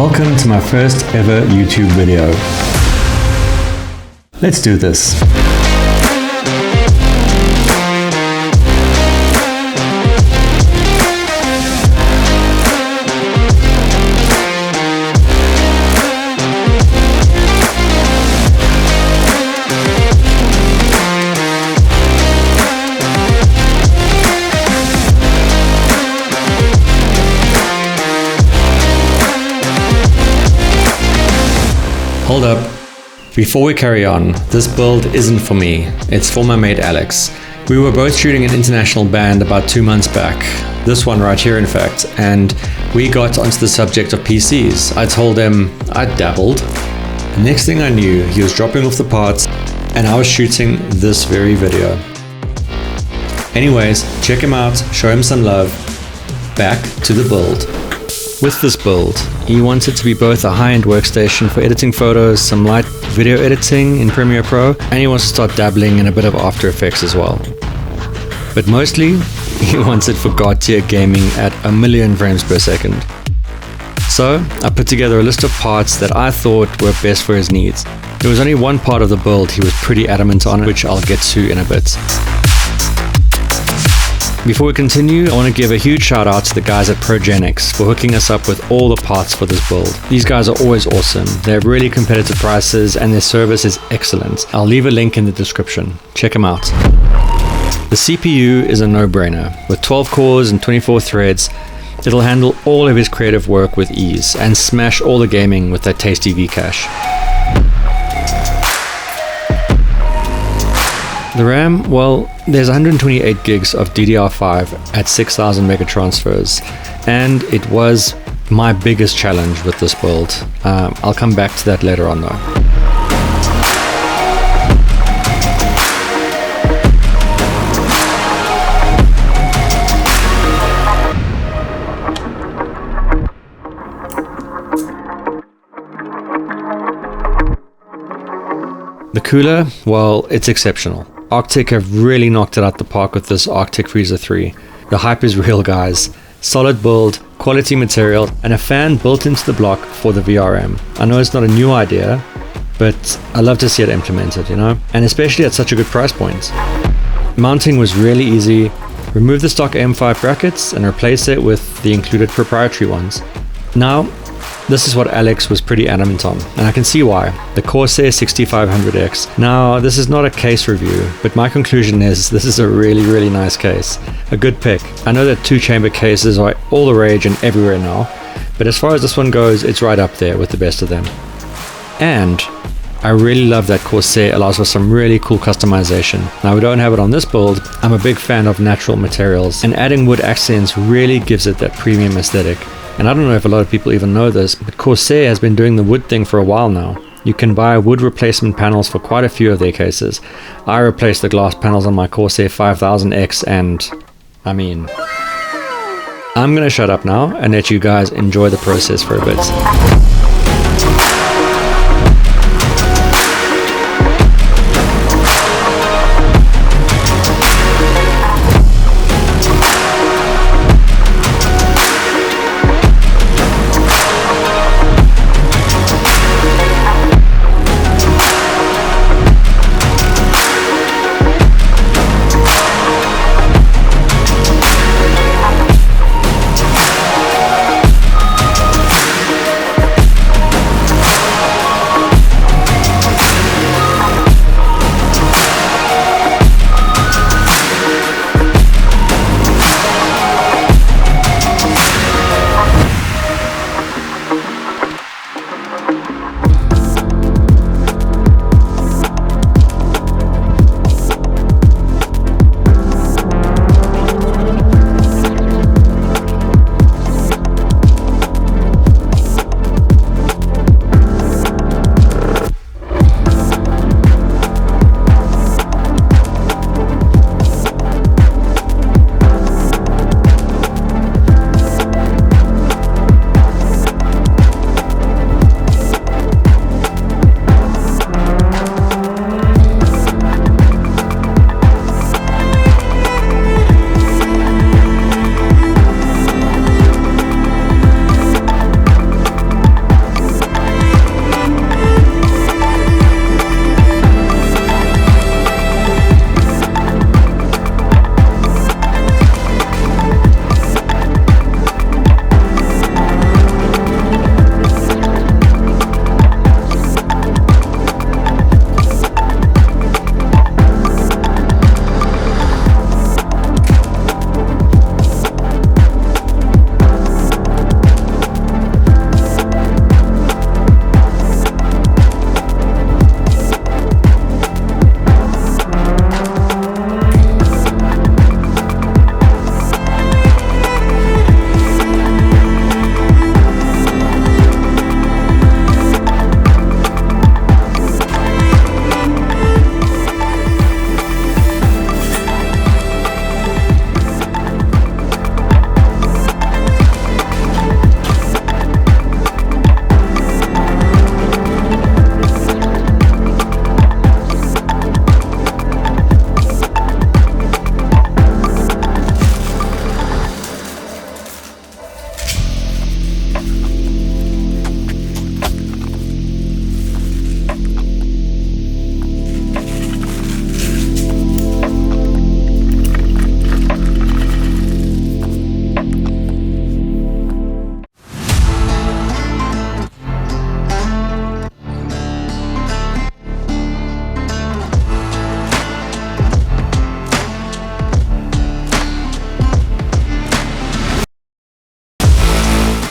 Welcome to my first ever YouTube video. Let's do this. Hold up. Before we carry on, this build isn't for me, it's for my mate Alex. We were both shooting an international band about 2 months back, this one right here in fact, and we got onto the subject of PCs. I told him I'd dabbled. The next thing I knew, he was dropping off the parts and I was shooting this very video. Anyways, check him out, show him some love. Back to the build. With this build, he wants it to be both a high-end workstation for editing photos, some light video editing in Premiere Pro, and he wants to start dabbling in a bit of After Effects as well. But mostly, he wants it for god-tier gaming at 1,000,000 frames per second. So, I put together a list of parts that I thought were best for his needs. There was only one part of the build he was pretty adamant on, which I'll get to in a bit. Before we continue, I want to give a huge shout out to the guys at Progenics for hooking us up with all the parts for this build. These guys are always awesome, they have really competitive prices and their service is excellent. I'll leave a link in the description, check them out. The CPU is a no-brainer. With 12 cores and 24 threads, it'll handle all of his creative work with ease and smash all the gaming with that tasty V-cache. The RAM, well, there's 128 gigs of DDR5 at 6,000 mega transfers, and it was my biggest challenge with this build. I'll come back to that later on though. The cooler, well, it's exceptional. Arctic have really knocked it out the park with this Arctic Freezer 3. The hype is real, guys. Solid build, quality material, and a fan built into the block for the VRM. I know it's not a new idea, but I love to see it implemented, you know? And especially at such a good price point. Mounting was really easy. Remove the stock M5 brackets and replace it with the included proprietary ones. Now, this is what Alex was pretty adamant on, and I can see why. The Corsair 6500X. Now, this is not a case review, but my conclusion is this is a really nice case. A good pick. I know that 2-chamber cases are all the rage and everywhere now, but as far as this one goes, it's right up there with the best of them. And I really love that Corsair allows for some really cool customization. Now, we don't have it on this build. I'm a big fan of natural materials, and adding wood accents really gives it that premium aesthetic. And I don't know if a lot of people even know this, but Corsair has been doing the wood thing for a while now. You can buy wood replacement panels for quite a few of their cases. I replaced the glass panels on my Corsair 5000X and, I mean, I'm gonna shut up now and let you guys enjoy the process for a bit.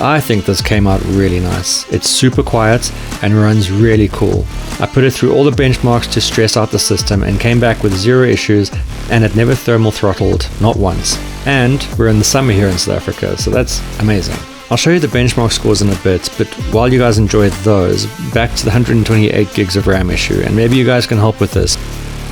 I think this came out really nice. It's super quiet and runs really cool. I put it through all the benchmarks to stress out the system and came back with 0 issues, and it never thermal throttled, not once. And we're in the summer here in South Africa, so that's amazing. I'll show you the benchmark scores in a bit, but while you guys enjoy those, back to the 128 gigs of RAM issue, and maybe you guys can help with this.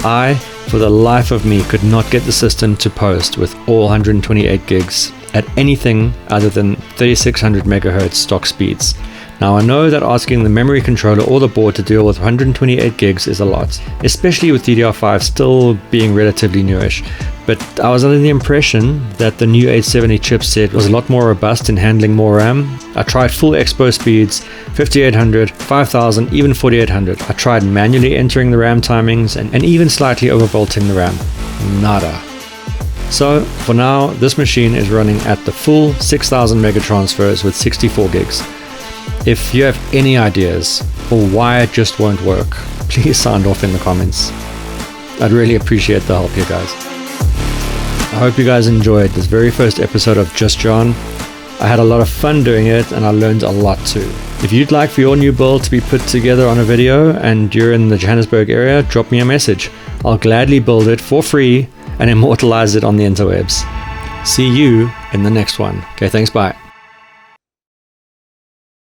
I, for the life of me, could not get the system to post with all 128 gigs at anything other than 3600 MHz stock speeds. Now I know that asking the memory controller or the board to deal with 128 gigs is a lot, especially with DDR5 still being relatively newish, but I was under the impression that the new 870 chipset was a lot more robust in handling more RAM. I tried full expo speeds, 5800, 5000, even 4800. I tried manually entering the RAM timings and even slightly overvolting the RAM. Nada. So for now, this machine is running at the full 6000 mega transfers with 64 gigs. If you have any ideas or why it just won't work, please sound off in the comments. I'd really appreciate the help, you guys. I hope you guys enjoyed this very first episode of Just John. I had a lot of fun doing it and I learned a lot too. If you'd like for your new build to be put together on a video and you're in the Johannesburg area, drop me a message. I'll gladly build it for free and immortalize it on the interwebs. See you in the next one. Okay, thanks, bye.